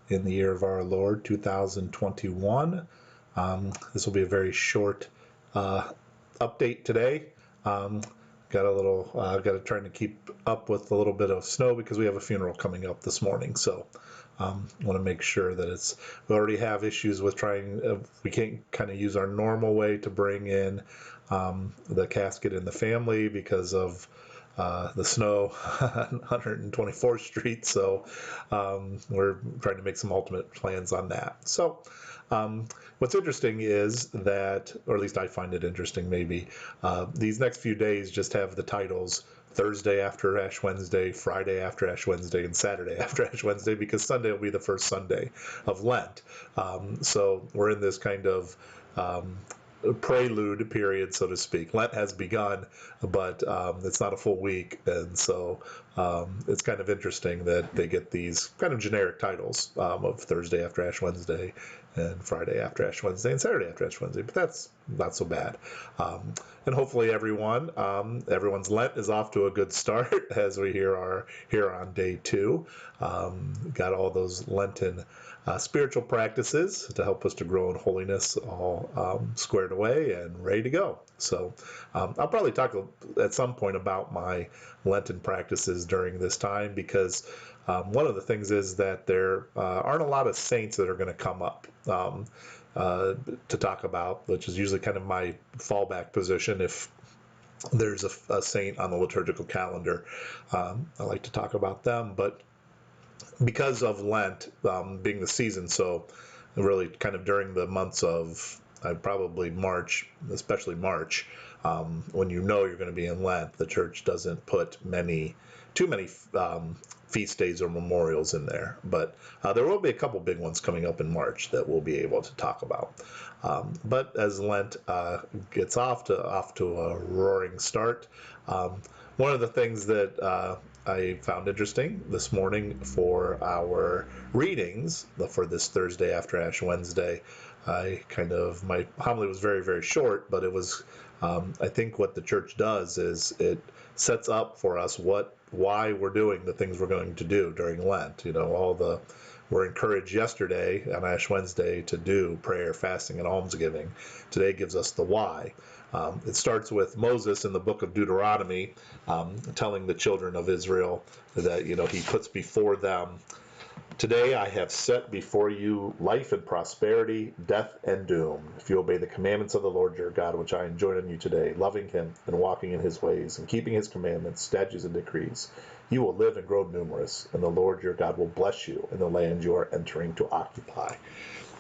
in the year of our Lord 2021. This will be a very short update today. Got to try to keep up with a little bit of snow because we have a funeral coming up this morning. So want to make sure that we already have issues with we can't kind of use our normal way to bring in the casket in the family because of the snow on 124th Street. So we're trying to make some ultimate plans on that. So what's interesting is that, or at least I find it interesting maybe, these next few days just have the titles Thursday after Ash Wednesday, Friday after Ash Wednesday, and Saturday after Ash Wednesday, because Sunday will be the first Sunday of Lent. So we're in this kind of prelude period, so to speak. Lent has begun, but it's not a full week, and so it's kind of interesting that they get these kind of generic titles of Thursday after Ash Wednesday, and Friday after Ash Wednesday, and Saturday after Ash Wednesday. But that's not so bad. And hopefully everyone's Lent is off to a good start as we are here on day 2. Got all those Lenten spiritual practices to help us to grow in holiness all squared away and ready to go. So I'll probably talk at some point about my Lenten practices during this time, because one of the things is that there aren't a lot of saints that are going to come up to talk about, which is usually kind of my fallback position if there's a saint on the liturgical calendar. I like to talk about them, but because of Lent being the season, so really kind of during the months of probably March, especially March, when you know you're going to be in Lent, the church doesn't put too many feast days or memorials in there. But there will be a couple big ones coming up in March that we'll be able to talk about. But as Lent gets off to a roaring start, one of the things that I found interesting this morning for our readings for this Thursday after Ash Wednesday, my homily was very, very short, but it was, I think what the church does is it sets up for us why we're doing the things we're going to do during Lent. We're encouraged yesterday on Ash Wednesday to do prayer, fasting, and almsgiving. Today gives us the why. It starts with Moses in the book of Deuteronomy telling the children of Israel that, he puts before them, "Today I have set before you life and prosperity, death and doom. If you obey the commandments of the Lord your God, which I enjoin on you today, loving him and walking in his ways and keeping his commandments, statutes, and decrees, you will live and grow numerous, and the Lord your God will bless you in the land you are entering to occupy."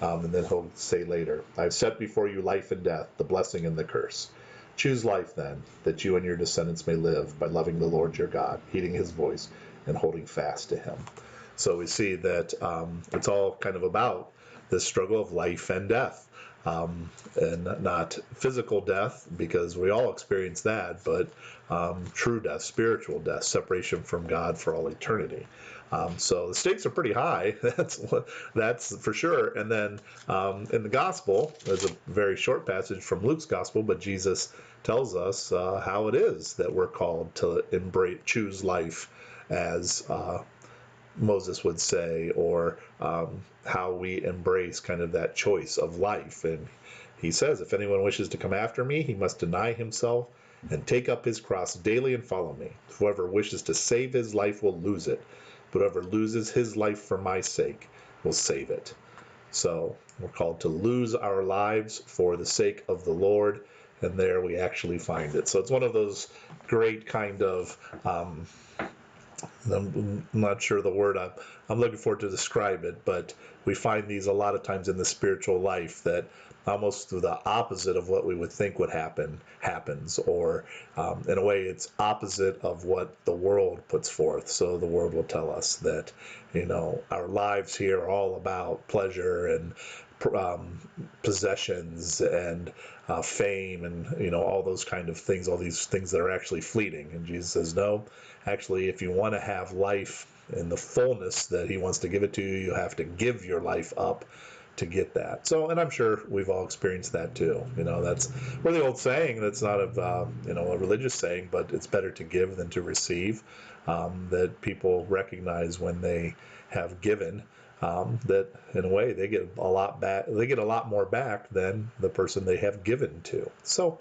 And then he'll say later, "I have set before you life and death, the blessing and the curse. Choose life then, that you and your descendants may live by loving the Lord your God, heeding his voice, and holding fast to him." So we see that it's all kind of about this struggle of life and death, and not physical death, because we all experience that, but true death, spiritual death, separation from God for all eternity. So the stakes are pretty high. That's for sure. And then in the gospel, there's a very short passage from Luke's gospel, but Jesus tells us how it is that we're called to choose life, as Moses would say, or how we embrace kind of that choice of life. And he says, "If anyone wishes to come after me, he must deny himself and take up his cross daily and follow me. Whoever wishes to save his life will lose it, but whoever loses his life for my sake will save it." So we're called to lose our lives for the sake of the Lord, and there we actually find it. So it's one of those great kind of I'm not sure the word I'm looking for to describe it, but we find these a lot of times in the spiritual life, that almost the opposite of what we would think would happen happens, or in a way it's opposite of what the world puts forth. So the world will tell us that our lives here are all about pleasure and possessions and fame, and all those kind of things, all these things that are actually fleeting. And Jesus says, no, actually, if you want to have life in the fullness that he wants to give it to you, you have to give your life up to get that. So, and I'm sure we've all experienced that too. That's where the old saying, that's not a religious saying, but it's better to give than to receive. that people recognize when they have given. That in a way they get a lot back. They get a lot more back than the person they have given to. So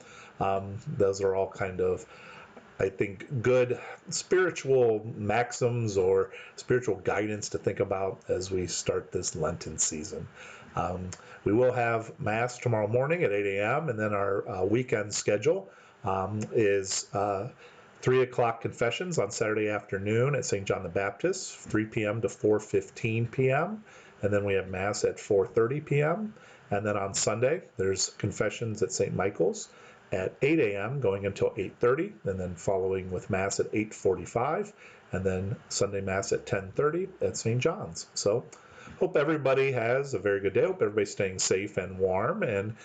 those are all kind of, I think, good spiritual maxims or spiritual guidance to think about as we start this Lenten season. We will have Mass tomorrow morning at 8 a.m., and then our weekend schedule is 3 o'clock confessions on Saturday afternoon at St. John the Baptist, 3 p.m. to 4:15 p.m., and then we have Mass at 4:30 p.m., and then on Sunday there's confessions at St. Michael's at 8 a.m. going until 8:30, and then following with Mass at 8:45, and then Sunday Mass at 10:30 at St. John's. So hope everybody has a very good day. Hope everybody's staying safe and warm, and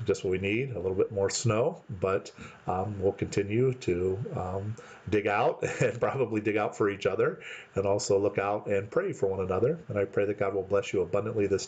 just what we need, a little bit more snow, but we'll continue to dig out and probably dig out for each other, and also look out and pray for one another. And I pray that God will bless you abundantly this day.